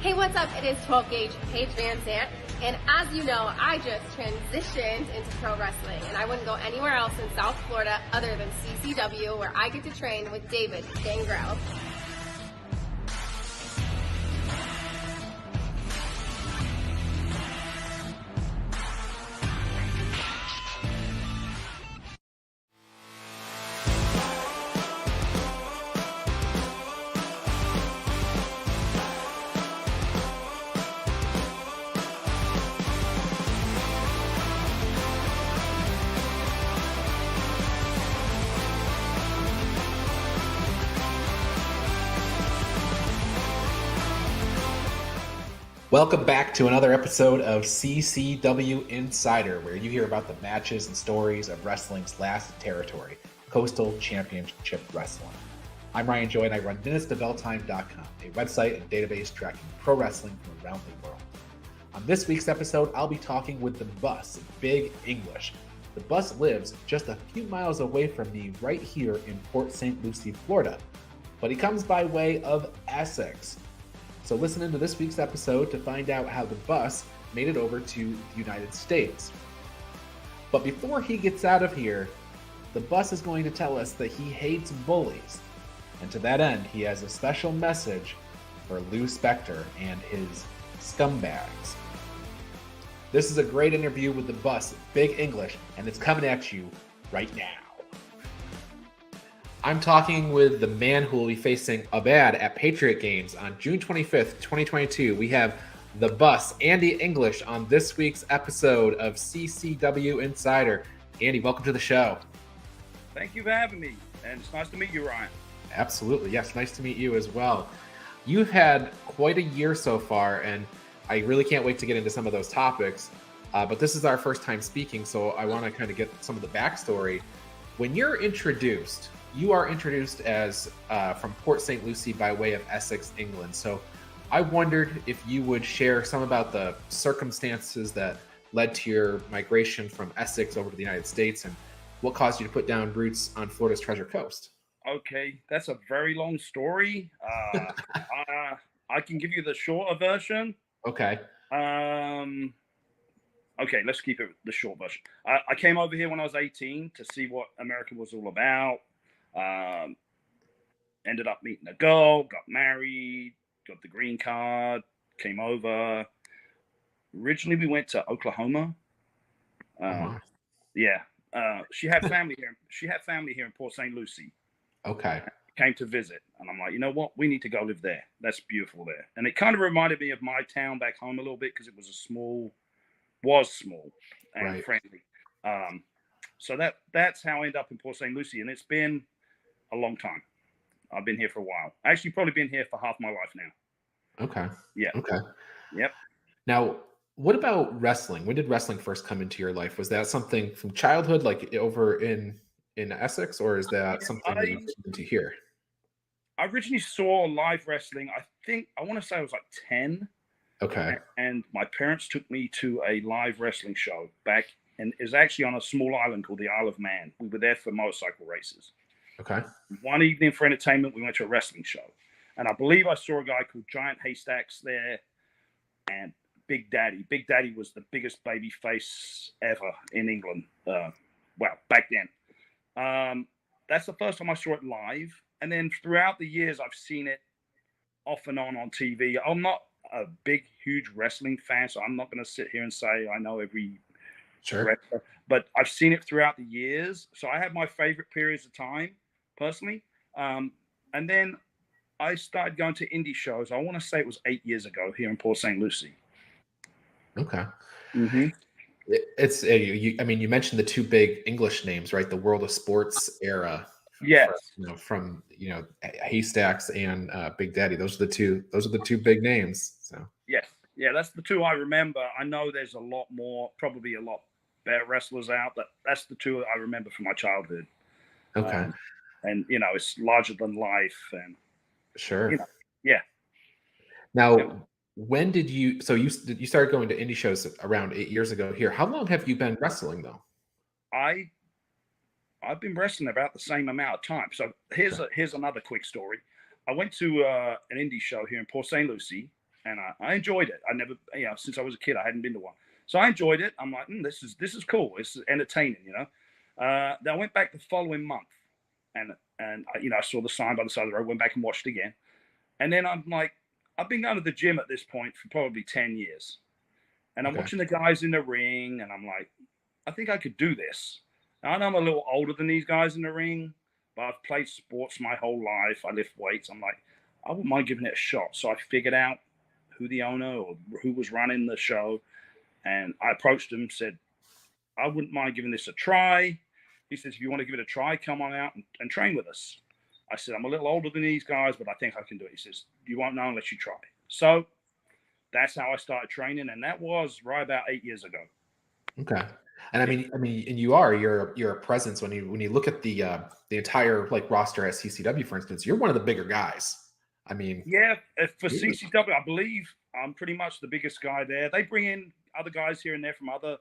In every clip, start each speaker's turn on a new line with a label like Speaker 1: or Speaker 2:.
Speaker 1: Hey, what's up? It is 12 Gauge Paige Van Zant, and as you know, I just transitioned into pro wrestling, and I wouldn't go anywhere else in South Florida other than CCW, where I get to train with David Gangrel.
Speaker 2: Welcome back to another episode of CCW Insider, where you hear about the matches and stories of wrestling's last territory, Coastal Championship Wrestling. I'm Ryan Joy, and I run minutestobelltime.com, a website and database tracking pro wrestling from around the world. On this week's episode, I'll be talking with the Bus, Big English. The Bus lives just a few miles away from me right here in Port St. Lucie, Florida, but he comes by way of Essex. So listen into this week's episode to find out how the Bus made it over to the United States. But before he gets out of here, the Bus is going to tell us that he hates bullies. And to that end, he has a special message for Lou Spector and his scumbags. This is a great interview with the Bus, Big English, and it's coming at you right now. I'm talking with the man who will be facing Abad at Patriot Games on June 25th, 2022. We have the Bus, Andy English, on this week's episode of CCW Insider. Andy, welcome to the show.
Speaker 3: Thank you for having me, and it's nice to meet you, Ryan.
Speaker 2: Absolutely. Yes, nice to meet you as well. You've had quite a year so far, and I really can't wait to get into some of those topics. But this is our first time speaking, so I want to kind of get some of the backstory. When you're introduced, you are introduced as from Port St. Lucie by way of Essex, England. So I wondered if you would share some about the circumstances that led to your migration from Essex over to the United States and what caused you to put down roots on Florida's Treasure Coast.
Speaker 3: Okay, that's a very long story. I can give you the shorter version.
Speaker 2: Okay.
Speaker 3: Okay, let's keep it the short version. I came over here when I was 18 to see what America was all about. Ended up meeting a girl, got married, got the green card, came over. Originally, we went to Oklahoma. Yeah. She had family here. She had family here in Port St. Lucie.
Speaker 2: Okay.
Speaker 3: Came to visit, and I'm like, you know what? We need to go live there. That's beautiful there. And it kind of reminded me of my town back home a little bit because it was small and
Speaker 2: Right.
Speaker 3: friendly. So that's how I ended up in Port St. Lucie, and it's been a long time. I've been here for a while. Actually, probably been here for half my life now.
Speaker 2: Okay.
Speaker 3: Yeah.
Speaker 2: Okay.
Speaker 3: Yep.
Speaker 2: Now, what about wrestling? When did wrestling first come into your life? Was that something from childhood, like over in Essex, or is that something that you into here?
Speaker 3: I originally saw live wrestling. I want to say I was like 10.
Speaker 2: Okay.
Speaker 3: And my parents took me to a live wrestling show back, and it was actually on a small island called the Isle of Man. We were there for motorcycle races.
Speaker 2: Okay.
Speaker 3: One evening for entertainment, we went to a wrestling show. And I believe I saw a guy called Giant Haystacks there and Big Daddy. Big Daddy was the biggest baby face ever in England. Back then. That's the first time I saw it live. And then throughout the years, I've seen it off and on TV. I'm not a big, huge wrestling fan, so I'm not going to sit here and say I know every wrestler. But I've seen it throughout the years. So I have my favorite periods of time, personally. And then I started going to indie shows. I want to say it was 8 years ago here in Port St. Lucie.
Speaker 2: Okay.
Speaker 3: Mm-hmm.
Speaker 2: It's you mentioned the two big English names, right? The World of Sports era.
Speaker 3: Yes.
Speaker 2: From Haystacks and Big Daddy. Those are the two big names. So
Speaker 3: yes, yeah, that's the two I remember. I know there's a lot more, probably a lot better wrestlers out, but that's the two I remember from my childhood.
Speaker 2: Okay.
Speaker 3: And it's larger than life, and
Speaker 2: sure.
Speaker 3: Yeah.
Speaker 2: Now, when did you? So you started going to indie shows around 8 years ago here. How long have you been wrestling though?
Speaker 3: I've been wrestling about the same amount of time. So here's another quick story. I went to an indie show here in Port St. Lucie, and I enjoyed it. I never, since I was a kid, I hadn't been to one, so I enjoyed it. I'm like, this is cool. It's entertaining, Then I went back the following month, and I saw the sign by the side of the road. Went back and watched again, and then I'm like, I've been going to the gym at this point for probably 10 years, and I'm watching the guys in the ring, and I'm like, I think I could do this. Now, I know I'm a little older than these guys in the ring, but I've played sports my whole life. I lift weights. I'm like, I wouldn't mind giving it a shot. So I figured out who the owner or who was running the show, and I approached him, said, I wouldn't mind giving this a try. He says, if you want to give it a try, come on out and train with us. I said, I'm a little older than these guys, but I think I can do it. He says, you won't know unless you try. So that's how I started training, and that was right about 8 years ago.
Speaker 2: Okay. And I mean, and you're a presence when you look at the entire like roster at CCW, for instance. You're one of the bigger guys. I mean,
Speaker 3: yeah, for CCW, I believe I'm pretty much the biggest guy there. They bring in other guys here and there from other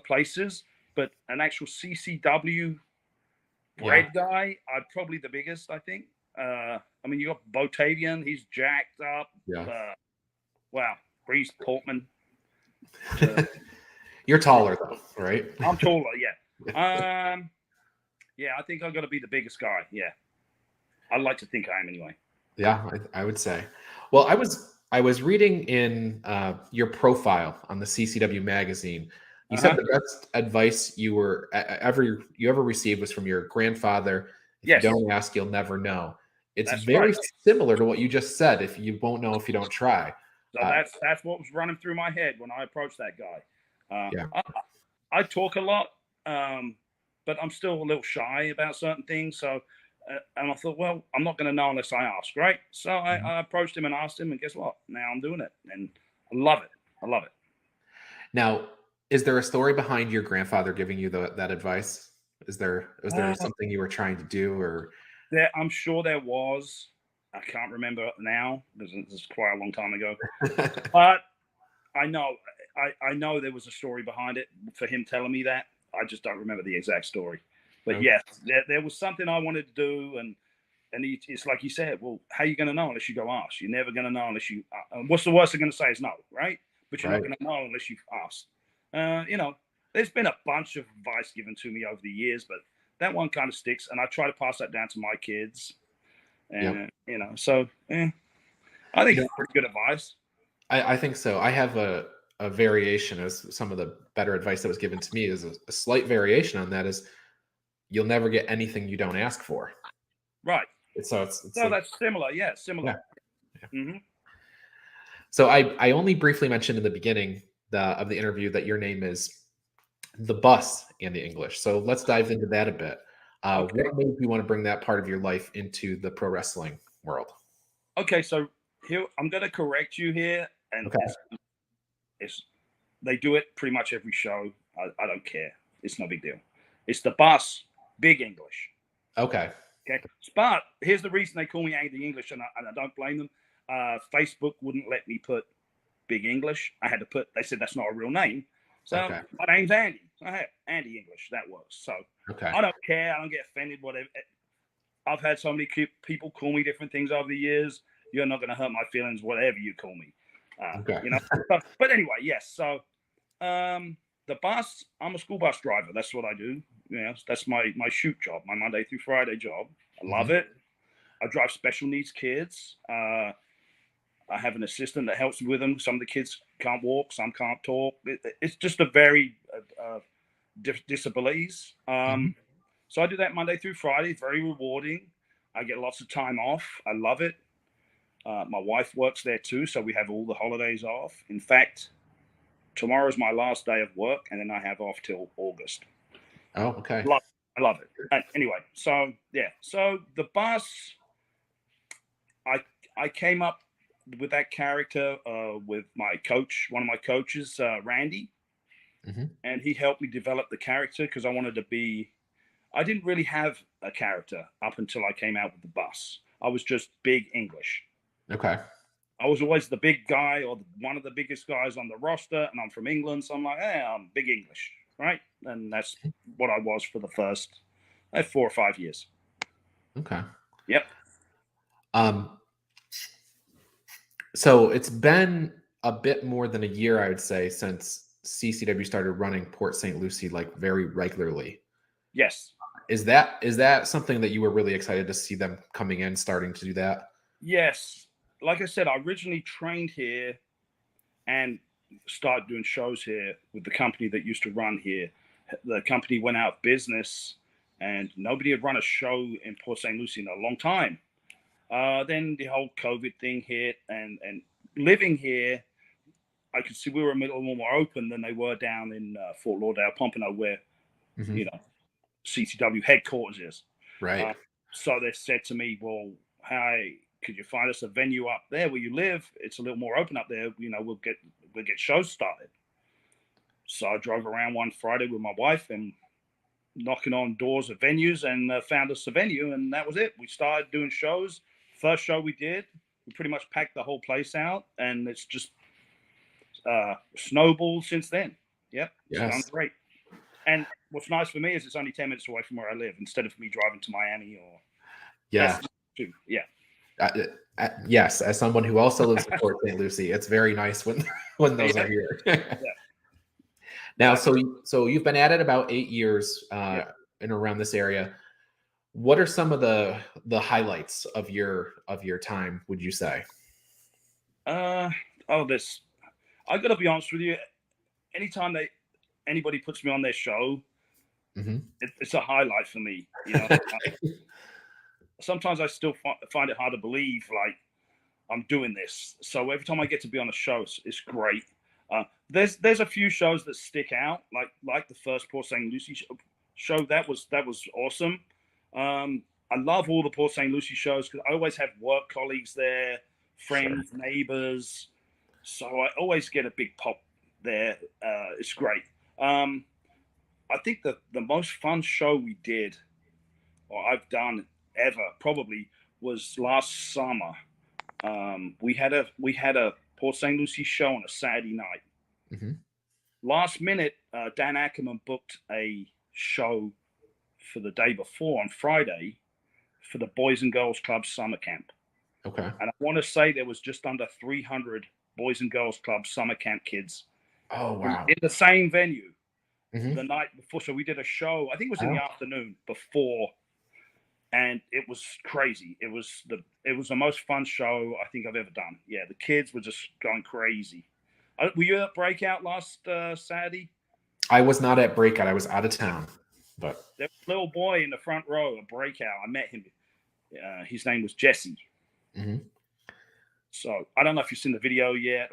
Speaker 3: places, but an actual CCW bread guy, I'm probably the biggest, I think. I mean, you got Botavian, he's jacked up.
Speaker 2: Yeah.
Speaker 3: Wow, Breeze Portman.
Speaker 2: You're taller though, right?
Speaker 3: I'm taller, yeah. Yeah, I think I've got to be the biggest guy. Yeah, I'd like to think I am anyway.
Speaker 2: Yeah, I would say. Well, I was reading in your profile on the CCW magazine. You said the best advice you ever received was from your grandfather. If you don't ask, you'll never know. It's very similar to what you just said. If you won't know if you don't try.
Speaker 3: So that's what was running through my head when I approached that guy. I talk a lot, but I'm still a little shy about certain things. So, and I thought, well, I'm not going to know unless I ask, right? So I approached him and asked him, and guess what? Now I'm doing it, and I love it. I love it.
Speaker 2: Now, is there a story behind your grandfather giving you that advice? Was there something you were trying to do, or?
Speaker 3: I'm sure there was. I can't remember now because this is quite a long time ago. But I know there was a story behind it for him telling me that. I just don't remember the exact story. But yes, there was something I wanted to do, and it's like you said. Well, how are you going to know unless you go ask? You're never going to know unless you. What's the worst they're going to say is no, right? But you're not going to know unless you've asked. There's been a bunch of advice given to me over the years, but that one kind of sticks, and I try to pass that down to my kids. And so I think it's pretty good advice.
Speaker 2: I think so. I have a variation as some of the better advice that was given to me is a slight variation on that is you'll never get anything you don't ask for.
Speaker 3: Right.
Speaker 2: So
Speaker 3: that's similar. Yeah, similar.
Speaker 2: Yeah. Mm-hmm. So I only briefly mentioned in the beginning of the interview that your name is the Bus in the English. So let's dive into that a bit. What made you want to bring that part of your life into the pro wrestling world? Okay,
Speaker 3: so here I'm going to correct you here, and they do it pretty much every show. I don't care. It's no big deal. It's the Bus, Big English.
Speaker 2: Okay.
Speaker 3: But here's the reason they call me Andy English, and I don't blame them. Facebook wouldn't let me put Big English. I had to put. They said that's not a real name. So my name's Andy. I had Andy English. That was so. I don't care. I don't get offended. Whatever. I've had so many people call me different things over the years. You're not going to hurt my feelings, whatever you call me. But anyway, yes. So the bus. I'm a school bus driver. That's what I do. That's my shoot job, my Monday through Friday job. I love it. I drive special needs kids. I have an assistant that helps me with them. Some of the kids can't walk, some can't talk. It's just a very disabilities. So I do that Monday through Friday. It's very rewarding. I get lots of time off. I love it. My wife works there too, so we have all the holidays off. In fact, tomorrow's my last day of work, and then I have off till August.
Speaker 2: Oh, okay.
Speaker 3: I love it. And anyway, so the bus, I came up with that character with my coach, one of my coaches, Randy, and he helped me develop the character because I didn't really have a character up until I came out with the bus. I was just Big English.
Speaker 2: Okay.
Speaker 3: I was always the big guy or one of the biggest guys on the roster, and I'm from England, so I'm like, hey, I'm Big English, right? And that's what I was for the first 4 or 5 years.
Speaker 2: Okay.
Speaker 3: Yep.
Speaker 2: So it's been a bit more than a year, I would say, since CCW started running Port St. Lucie like very regularly.
Speaker 3: Yes.
Speaker 2: Is that something that you were really excited to see them coming in, starting to do that?
Speaker 3: Yes. Like I said, I originally trained here and started doing shows here with the company that used to run here. The company went out of business and nobody had run a show in Port St. Lucie in a long time. Then the whole COVID thing hit, and living here, I could see we were a little more open than they were down in Fort Lauderdale, Pompano, where,
Speaker 2: Mhm.
Speaker 3: you know, CCW headquarters is.
Speaker 2: Right.
Speaker 3: So they said to me, well, hey, could you find us a venue up there where you live? It's a little more open up there. We'll get shows started. So I drove around one Friday with my wife and knocking on doors of venues and found us a venue, and that was it. We started doing shows. First show we did, we pretty much packed the whole place out, and it's just snowballed since then. Yep, it's done
Speaker 2: Yes.
Speaker 3: great. And what's nice for me is it's only 10 minutes away from where I live instead of me driving to Miami or
Speaker 2: Yeah.
Speaker 3: Essex too. Yeah.
Speaker 2: Yes, as someone who also lives in Port St. Lucie, it's very nice when when those
Speaker 3: Yeah.
Speaker 2: are here.
Speaker 3: Yeah.
Speaker 2: Now,
Speaker 3: Exactly.
Speaker 2: so you've been at it about 8 years
Speaker 3: Yeah.
Speaker 2: in around this area. What are some of the highlights of your time, would you say?
Speaker 3: Uh, this. I got to be honest with you. Anytime anybody puts me on their show,
Speaker 2: Hmm.
Speaker 3: it's a highlight for me. Sometimes I still find it hard to believe, like, I'm doing this. So every time I get to be on a show, it's great. There's a few shows that stick out, like the first Port St. Lucie show. That was awesome. I love all the Port St. Lucie shows because I always have work colleagues there,
Speaker 2: Sure.
Speaker 3: friends, neighbors. So I always get a big pop there. It's great. Um, I think the most fun show we did, or I've done ever, probably was last summer. We had a Port St. Lucie show on a Saturday night.
Speaker 2: Hmm.
Speaker 3: Last minute, Dan Ackerman booked a show for the day before on Friday for the Boys and Girls Club summer camp.
Speaker 2: Okay.
Speaker 3: And I want to say there was just under 300 Boys and Girls Club summer camp kids
Speaker 2: Oh
Speaker 3: in,
Speaker 2: wow.
Speaker 3: in the same venue the
Speaker 2: Hmm.
Speaker 3: night before. So we did a show, I think it was in the
Speaker 2: Oh,
Speaker 3: afternoon before, and it was crazy. It was the most fun show I think I've ever done. Yeah, the kids were just going crazy. Were you at Breakout last Saturday?
Speaker 2: I was not at Breakout. I was out of town, but
Speaker 3: There was a little boy in the front row at Breakout. I met him. His name was Jesse.
Speaker 2: mhm.
Speaker 3: So I don't know if you've seen the video yet.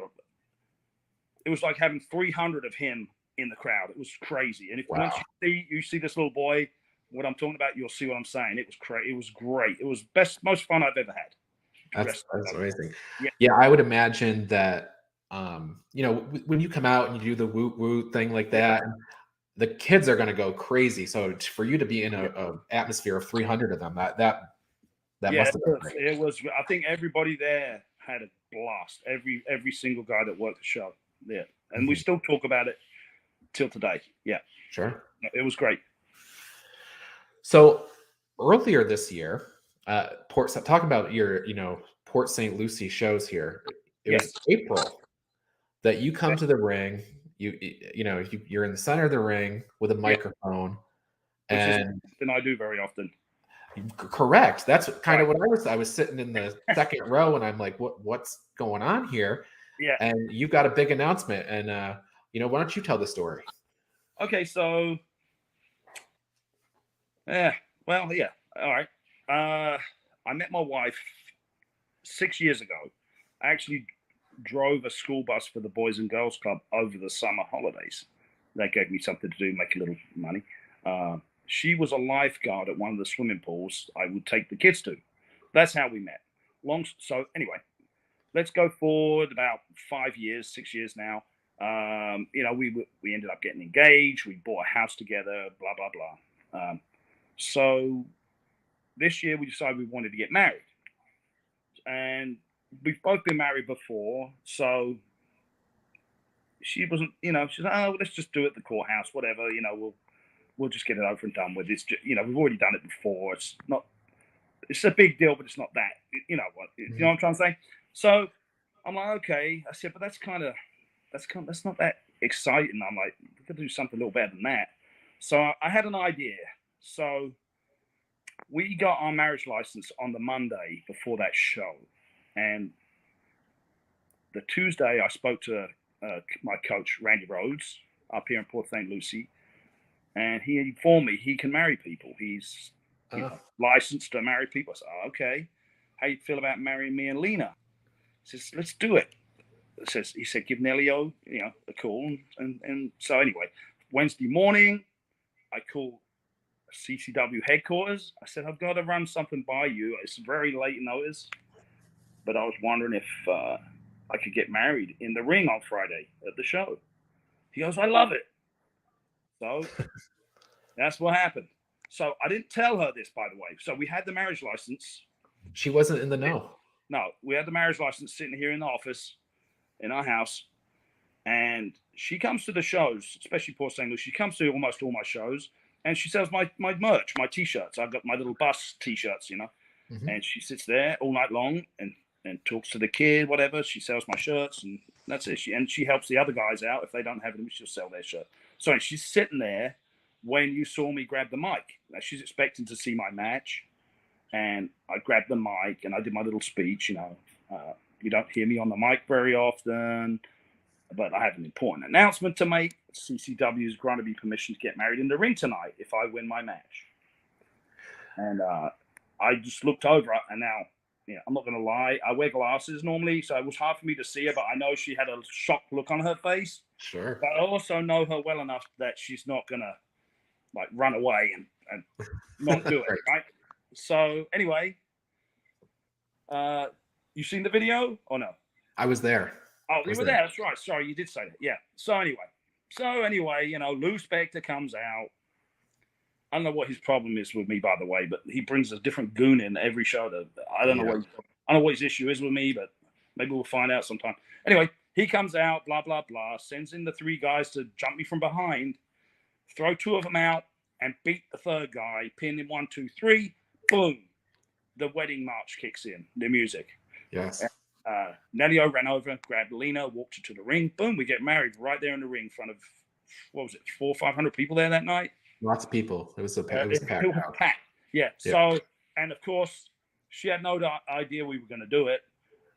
Speaker 3: It was like having 300 of him in the crowd. It was crazy. And if
Speaker 2: Wow,
Speaker 3: once you see this little boy, what I'm talking about, you'll see what I'm saying. It was crazy. It was great. It was most fun I've ever had.
Speaker 2: that's amazing.
Speaker 3: Yeah.
Speaker 2: Yeah, I would imagine that when you come out and you do the woot woot thing like
Speaker 3: Yeah.
Speaker 2: that, the kids are going to go crazy. So for you to be in
Speaker 3: Yeah.
Speaker 2: a atmosphere of 300 of them, that
Speaker 3: Yeah,
Speaker 2: must have been great.
Speaker 3: it was. I think everybody there had a blast. Every single guy that worked the show. Yeah, and we
Speaker 2: Mhm.
Speaker 3: still talk about it till today. Yeah,
Speaker 2: Sure.
Speaker 3: it was great.
Speaker 2: So earlier this year, talk about your Port St. Lucie shows here. It was
Speaker 3: Yes,
Speaker 2: April that you come to the ring. You're in the center of the ring with a
Speaker 3: yeah,
Speaker 2: microphone,
Speaker 3: which is
Speaker 2: and
Speaker 3: something I do very often.
Speaker 2: correct. That's kind
Speaker 3: Right.
Speaker 2: of what I was. I was sitting in the second row, and I'm like, what's going on here?
Speaker 3: Yeah.
Speaker 2: And you've got a big announcement, and why don't you tell the story?
Speaker 3: Okay. So, yeah. Well, yeah. All right. I met my wife 6 years ago. I actually drove a school bus for the Boys and Girls Club over the summer holidays. That gave me something to do, make a little money. She was a lifeguard at one of the swimming pools I would take the kids to. That's how we met. So anyway, let's go forward about 5 years, 6 years now. We ended up getting engaged. We bought a house together. Blah blah blah. So this year we decided we wanted to get married, and we've both been married before, so she wasn't, she's like, oh, let's just do it at the courthouse, whatever, we'll just get it over and done with. It's just, we've already done it before. It's a big deal, but it's not that, you know what I'm trying to say? So I'm like, okay. I said, but that's not that exciting. I'm like, we could do something a little better than that. So I had an idea. So we got our marriage license on the Monday before that show, and the Tuesday I spoke to my coach Randy Rhodes up here in Port St. Lucie, and he informed me he can marry people. He's licensed to marry people. I said, oh, okay. How you feel about marrying me and Lena? He says, let's do it. He said, give Nelly-O, a call. And so anyway, Wednesday morning, I called CCW headquarters. I said, I've got to run something by you. It's very late notice, but I was wondering if I could get married in the ring on Friday at the show. He goes, I love it. So that's what happened. So I didn't tell her this, by the way. So we had the marriage license.
Speaker 2: She wasn't in the know.
Speaker 3: No, we had the marriage license sitting here in the office in our house. And she comes to the shows, especially Port St. Lucie. She comes to almost all my shows. And she sells my merch, my T-shirts. I've got my little bus T-shirts,
Speaker 2: Mm-hmm.
Speaker 3: And she sits there all night long and talks to the kid, whatever. She sells my shirts, and that's it. She helps the other guys out. If they don't have them, she'll sell their shirt. So she's sitting there when you saw me grab the mic. Now, she's expecting to see my match. And I grabbed the mic, and I did my little speech, You don't hear me on the mic very often, but I have an important announcement to make. CCW is granted me permission to get married in the ring tonight if I win my match. And I just looked over, and now, I'm not going to lie, I wear glasses normally, so it was hard for me to see her, but I know she had a shocked look on her face.
Speaker 2: Sure.
Speaker 3: But I also know her well enough that she's not going to, run away and not do it, right? So, anyway, you seen the video or no?
Speaker 2: I was there.
Speaker 3: Oh, you were there. That's right. Sorry, you did say that. Yeah. So anyway, Lou Spector comes out. I don't know what his problem is with me, by the way, but he brings a different goon in every show. I don't know what his issue is with me, but maybe we'll find out sometime. Anyway, he comes out, blah, blah, blah, sends in the 3 guys to jump me from behind, throw 2 of them out, and beat the 3rd guy, pin him 1, 2, 3, boom. The wedding march kicks in, the music.
Speaker 2: Yes.
Speaker 3: Nelly-O ran over, grabbed Lena, walked her to the ring. Boom, we get married right there in the ring in front of, 400 or 500 people there that night.
Speaker 2: Lots of people. It was packed.
Speaker 3: Yeah. So, and of course, she had no idea we were going to do it.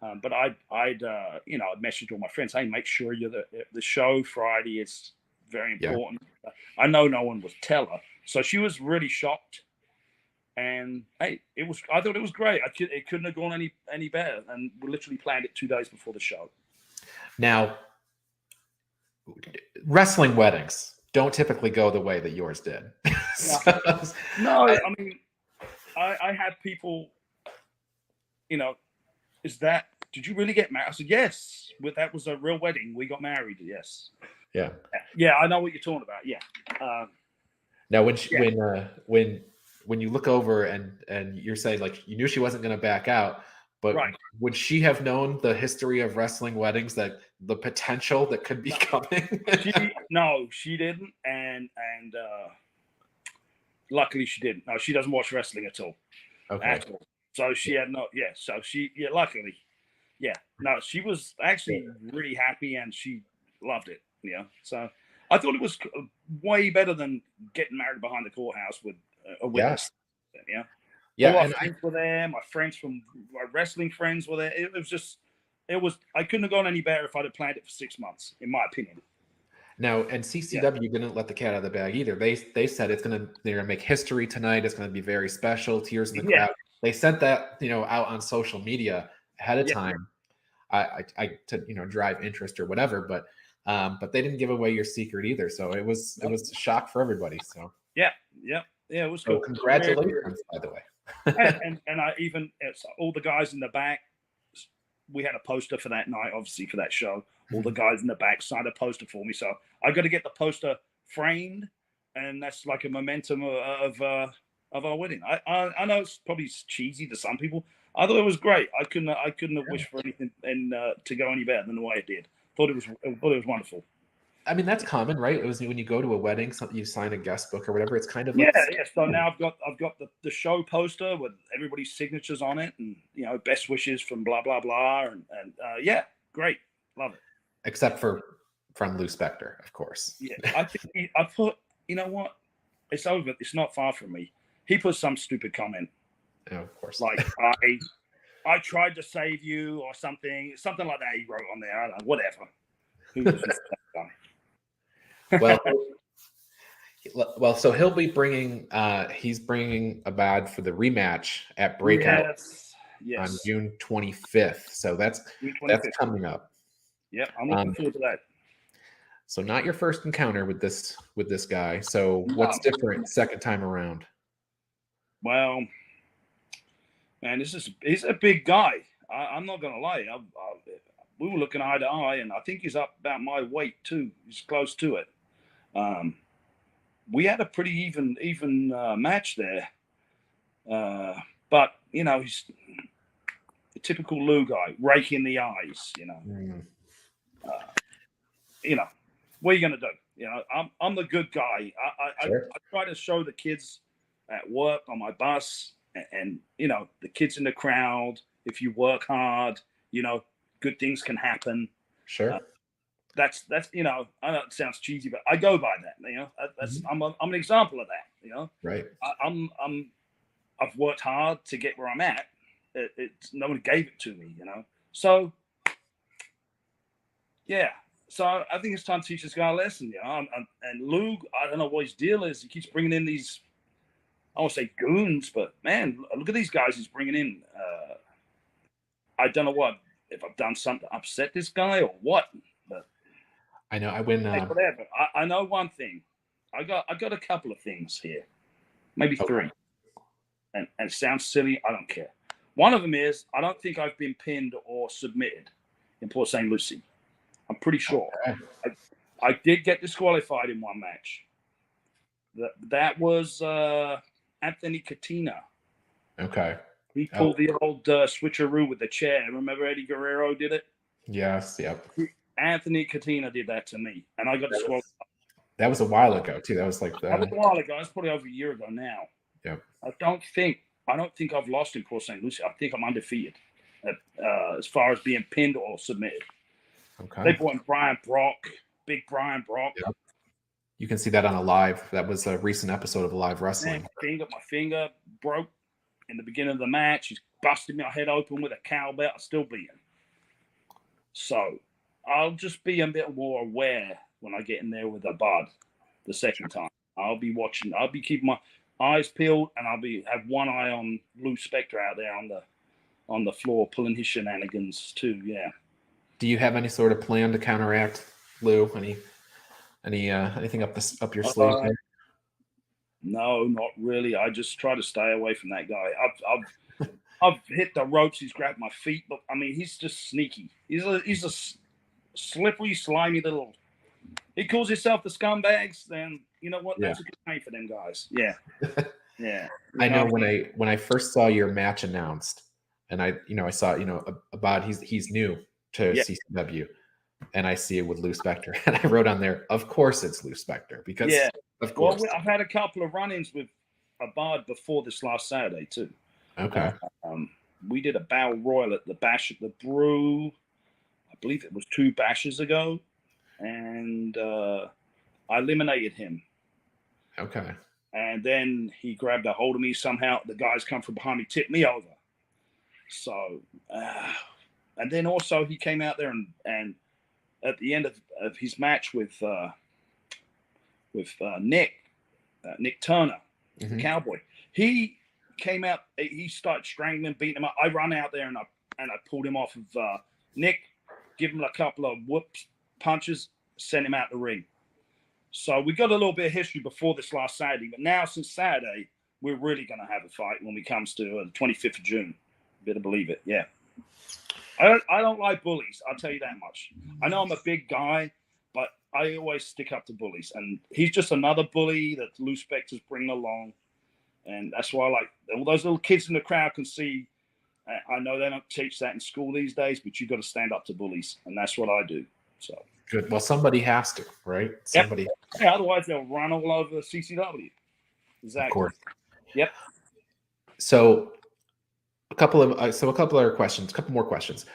Speaker 3: But I'd messaged all my friends, hey, make sure you're the show Friday. It's very important. Yeah. I know no one would tell her. So she was really shocked. And hey, I thought it was great. It couldn't have gone any better. And we literally planned it 2 days before the show.
Speaker 2: Now, wrestling weddings don't typically go the way that yours did.
Speaker 3: No, I mean, I had people, did you really get married? I said, yes, that was a real wedding. We got married, yes.
Speaker 2: Yeah.
Speaker 3: Yeah, I know what you're talking about, yeah.
Speaker 2: Now, when you look over and you're saying, you knew she wasn't going to back out, but would she have known the history of wrestling weddings, that the potential that could be coming?
Speaker 3: No, she didn't, and luckily she didn't. No, she doesn't watch wrestling at all.
Speaker 2: Okay.
Speaker 3: At all. So she had luckily, no, she was actually really happy and she loved it. Yeah. So I thought it was way better than getting married behind the courthouse with a witness. Yeah.
Speaker 2: Yeah.
Speaker 3: All my friends were there. My friends from my wrestling friends were there. I couldn't have gone any better if I'd have planned it for 6 months, in my opinion.
Speaker 2: Now, and CCW didn't let the cat out of the bag either. They said they're gonna make history tonight. It's gonna be very special. Tears in the crowd. They sent that out on social media ahead of time. To drive interest or whatever, but they didn't give away your secret either. So it was a shock for everybody. So
Speaker 3: yeah, it was cool.
Speaker 2: Congratulations, by the way.
Speaker 3: and I even all the guys in the back. We had a poster for that night, obviously for that show. All the guys in the back signed a poster for me, so I got to get the poster framed, and that's like a momentum of our wedding. I know it's probably cheesy to some people. I thought it was great. I couldn't have wished for anything and to go any better than the way it did. Thought it was wonderful.
Speaker 2: I mean, that's common, right? It was when you go to a wedding, you sign a guest book or whatever. It's kind of
Speaker 3: So now I've got the show poster with everybody's signatures on it, and best wishes from blah blah blah, and Great. Love it.
Speaker 2: Except for from Lou Spector, of course.
Speaker 3: Yeah. I put, you know what? It's over. It's not far from me. He put some stupid comment.
Speaker 2: Oh, of course.
Speaker 3: Like, I tried to save you or something like that he wrote on there. I don't know, whatever. Who knows that guy?
Speaker 2: Well, so he'll be bringing he's bringing Abad for the rematch at Breakout
Speaker 3: yes.
Speaker 2: on June 25th. So that's coming up.
Speaker 3: Yep, I'm looking forward to that.
Speaker 2: So not your first encounter with this guy. So what's different second time around?
Speaker 3: Well, man, he's a big guy. I'm not gonna lie. We were looking eye to eye, and I think he's up about my weight too. He's close to it. We had a pretty even match there, but you know, he's a typical Lou guy, raking the eyes. You know, what are you gonna do? You know, I'm the good guy.
Speaker 2: Sure.
Speaker 3: I try to show the kids at work on my bus, and you know, the kids in the crowd. If you work hard, you know, good things can happen.
Speaker 2: Sure.
Speaker 3: That's you know, I know it sounds cheesy, but I go by that. You know, I'm an example of that. You know,
Speaker 2: right.
Speaker 3: I've worked hard to get where I'm at. No one gave it to me. You know, so yeah. So I think it's time to teach this guy a lesson. You know, and Lou, I don't know what his deal is. He keeps bringing in these, I won't say goons, but man, look at these guys he's bringing in. I don't know if I've done something to upset this guy or what. But
Speaker 2: I know
Speaker 3: whatever. I know one thing. I got a couple of things here, maybe three, and it sounds silly. I don't care. One of them is I don't think I've been pinned or submitted in Port St. Lucie. I'm pretty sure. Okay. I did get disqualified in one match. That was Anthony Katina.
Speaker 2: Okay.
Speaker 3: He pulled the old switcheroo with the chair. Remember Eddie Guerrero did it?
Speaker 2: Yes. Yep.
Speaker 3: Anthony Katina did that to me, and I got disqualified.
Speaker 2: That was a while ago too. That was like
Speaker 3: that was a while ago. That's probably over a year ago now.
Speaker 2: Yep.
Speaker 3: I don't think I've lost in Port St. Lucie. I think I'm undefeated as far as being pinned or submitted.
Speaker 2: Okay.
Speaker 3: They brought in Big Brian Brock.
Speaker 2: Yep. You can see that on a live. That was a recent episode of Live Wrestling.
Speaker 3: Man, my finger broke in the beginning of the match. He's busted my head open with a cowbell. I'm still bleeding. So I'll just be a bit more aware when I get in there with a bud the second time. I'll be watching. I'll be keeping my eyes peeled, and I'll have one eye on Lou Spector out there on the floor pulling his shenanigans too. Yeah.
Speaker 2: Do you have any sort of plan to counteract Lou? Anything up your sleeve?
Speaker 3: No, not really. I just try to stay away from that guy. I've hit the ropes. He's grabbed my feet, but I mean, he's just sneaky. He's a slippery, slimy little. He calls himself the scumbags. Then you know what? That's a good name for them guys. Yeah, yeah.
Speaker 2: I know when I first saw your match announced, and I saw about he's new to CCW, and I see it with Lou Spector, and I wrote on there, of course it's Lou Spector, because of course.
Speaker 3: Well, I've had a couple of run-ins with Abad before this last Saturday too.
Speaker 2: Okay.
Speaker 3: We did a battle royal at the Bash at the Brew. I believe it was 2 bashes ago, and I eliminated him.
Speaker 2: Okay.
Speaker 3: And then he grabbed a hold of me somehow. The guys come from behind me, tipped me over. So, and then also he came out there and at the end of his match with Nick Turner, the Cowboy, he came out. He started strangling, beating him up. I run out there and I pulled him off of Nick, give him a couple of whoops punches, sent him out the ring. So we got a little bit of history before this last Saturday, but now since Saturday, we're really going to have a fight when it comes to the 25th of June. Better believe it. Yeah. I don't like bullies. I'll tell you that much. I know I'm a big guy, but I always stick up to bullies. And he's just another bully that Lou Spector's bringing along. And that's why I like all those little kids in the crowd can see. I know they don't teach that in school these days, but you've got to stand up to bullies. And that's what I do. So
Speaker 2: good. Well, somebody has to, right? Somebody.
Speaker 3: Yep. Yeah, otherwise they'll run all over the CCW. Exactly.
Speaker 2: Of course.
Speaker 3: Yep.
Speaker 2: So a couple of other questions, a couple more questions.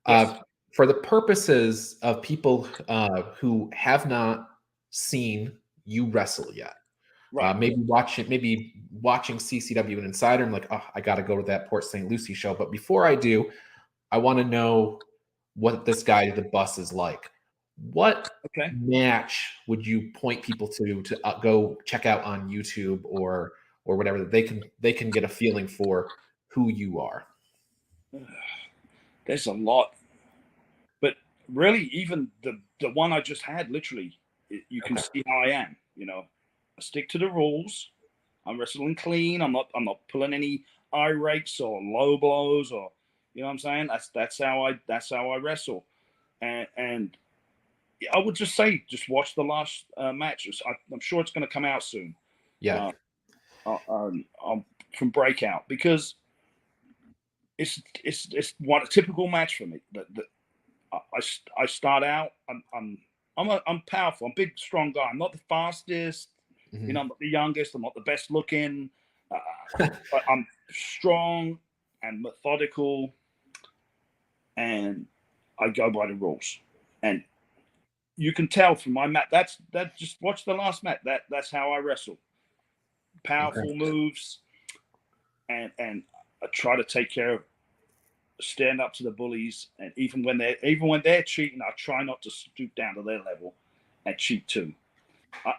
Speaker 3: Yes.
Speaker 2: For the purposes of people who have not seen you wrestle yet,
Speaker 3: Right.
Speaker 2: maybe watching CCW and Insider, I'm like, oh, I got to go to that Port St. Lucie show. But before I do, I want to know what this guy, the Bus, is like. What
Speaker 3: Okay.
Speaker 2: match would you point people to go check out on YouTube or whatever, that they can get a feeling for who you are?
Speaker 3: There's a lot, but really, even the one I just had, literally, you can see how I am. You know, I stick to the rules. I'm wrestling clean. I'm not pulling any eye rakes or low blows, or you know what I'm saying. That's how I wrestle, and I would just say, just watch the last matches. I'm sure it's going to come out soon.
Speaker 2: Yeah.
Speaker 3: From Breakout, because it's what a typical match for me. I start out. I'm powerful. I'm a big, strong guy. I'm not the fastest.
Speaker 2: Mm-hmm.
Speaker 3: You know, I'm not the youngest. I'm not the best looking. But I'm strong and methodical, and I go by the rules. And you can tell from my mat. That just watch the last mat. That's how I wrestle. Powerful moves, and I try to take care of, stand up to the bullies, and even when they're cheating, I try not to stoop down to their level and cheat too.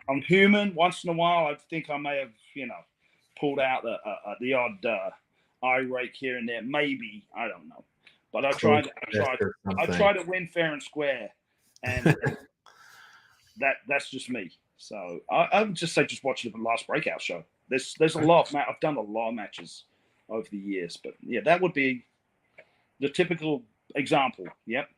Speaker 3: I'm human. Once in a while, I think I may have, pulled out the odd eye rake here and there. Maybe, I don't know, but I try to win fair and square, and that's just me. So I would just say, just watch the last Breakout show. There's a lot. I've done a lot of matches over the years, but yeah, that would be the typical example. Yep.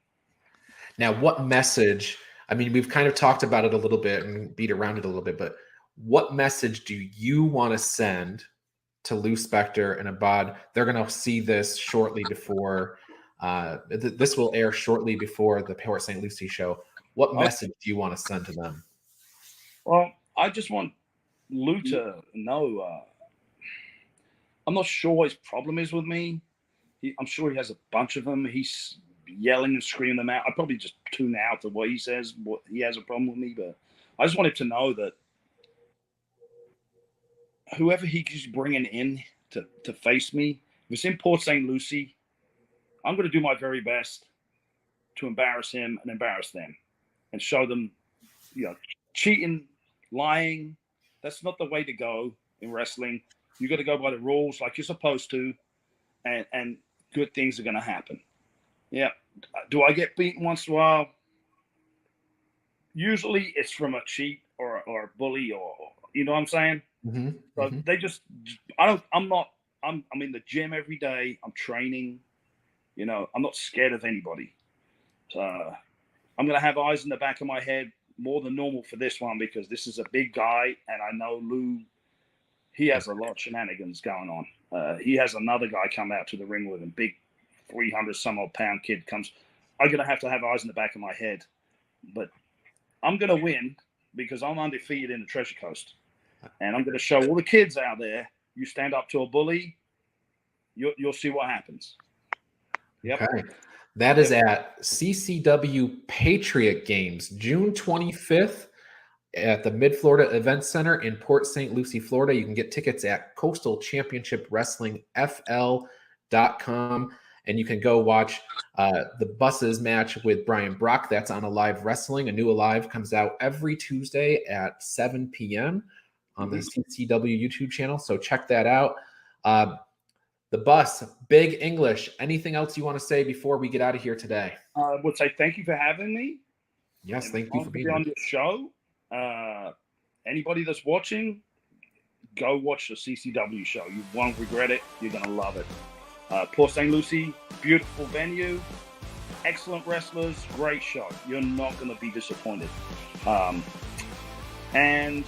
Speaker 2: Now, what message? I mean, we've kind of talked about it a little bit and beat around it a little bit, but what message do you want to send to Lou Spector and Abad? They're going to see this shortly before. This will air shortly before the Port St. Lucie show. What message do you want to send to them?
Speaker 3: Well, I just want Lou to know. I'm not sure what his problem is with me. I'm sure he has a bunch of them. He's yelling and screaming them out. I probably just tune out to what he says. What he has a problem with me, but I just want him to know that whoever he keeps bringing in to face me, if it's in Port St. Lucie, I'm going to do my very best to embarrass him and embarrass them, and show them, cheating, lying. That's not the way to go in wrestling. You got to go by the rules like you're supposed to, and good things are going to happen. Yeah. Do I get beaten once in a while? Usually it's from a cheat or a bully, or you know what I'm saying?
Speaker 2: Mm-hmm.
Speaker 3: So they just, I'm in the gym every day. I'm training, I'm not scared of anybody. So I'm going to have eyes in the back of my head more than normal for this one, because this is a big guy, and I know Lou, he has a lot of shenanigans going on. He has another guy come out to the ring with him, big 300-some-odd pound kid comes. I'm going to have eyes in the back of my head. But I'm going to win because I'm undefeated in the Treasure Coast. And I'm going to show all the kids out there, you stand up to a bully, you'll see what happens. Yep. Okay.
Speaker 2: That is at CCW Patriot Games, June 25th at the Mid-Florida Event Center in Port St. Lucie, Florida. You can get tickets at Coastal Championship Wrestling FL.com. And you can go watch the Buses match with Brian Brock. That's on Alive Wrestling. A new Alive comes out every Tuesday at 7 p.m. on the CCW YouTube channel. So check that out. The Bus, Big English. Anything else you want to say before we get out of here today?
Speaker 3: I would say thank you for having me.
Speaker 2: Yes, thank you for being
Speaker 3: on your show. Anybody that's watching, go watch the CCW show. You won't regret it. You're going to love it. Port St. Lucie, beautiful venue, excellent wrestlers, great show. You're not going to be disappointed. And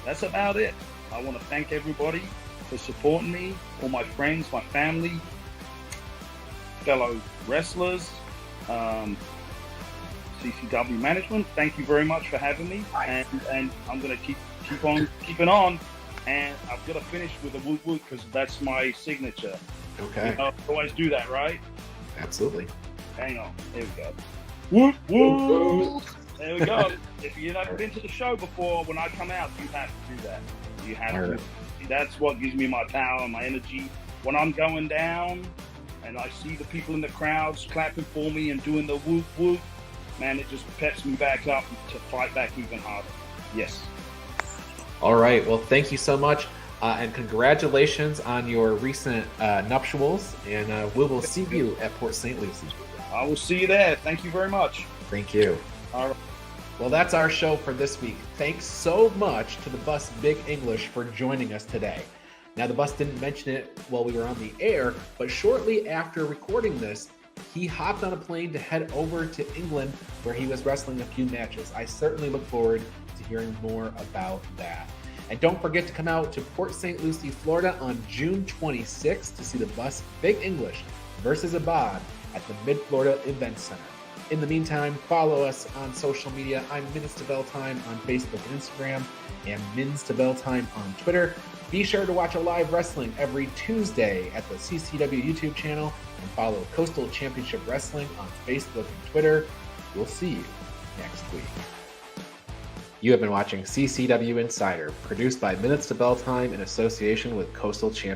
Speaker 3: that's about it. I want to thank everybody for supporting me, all my friends, my family, fellow wrestlers, CCW management. Thank you very much for having me. And I'm going to keep on keeping on. And I've got to finish with a woot woot because that's my signature.
Speaker 2: Okay.
Speaker 3: Always do that, right?
Speaker 2: Absolutely.
Speaker 3: Hang on. Here we go. Whoop, whoop. There we go. If you've never been to the show before, when I come out, you have to do that. You have to. That's what gives me my power and my energy. When I'm going down and I see the people in the crowds clapping for me and doing the whoop, whoop, man, it just peps me back up to fight back even harder. Yes.
Speaker 2: All right. Well, thank you so much. And congratulations on your recent nuptials. And we will see you at Port St. Lucie.
Speaker 3: I will see you there. Thank you very much.
Speaker 2: Thank you.
Speaker 3: All right.
Speaker 2: Well, that's our show for this week. Thanks so much to the bus Big English for joining us today. Now, the bus didn't mention it while we were on the air, but shortly after recording this, he hopped on a plane to head over to England where he was wrestling a few matches. I certainly look forward to hearing more about that. And don't forget to come out to Port St. Lucie, Florida on June 26th to see the bus Big English versus Abad at the Mid-Florida Event Center. In the meantime, follow us on social media. I'm Mins to Bell Time on Facebook and Instagram, and Mins to Bell Time on Twitter. Be sure to watch a live wrestling every Tuesday at the CCW YouTube channel, and follow Coastal Championship Wrestling on Facebook and Twitter. We'll see you next week. You have been watching CCW Insider, produced by Minutes to Bell Time in association with Coastal Championship.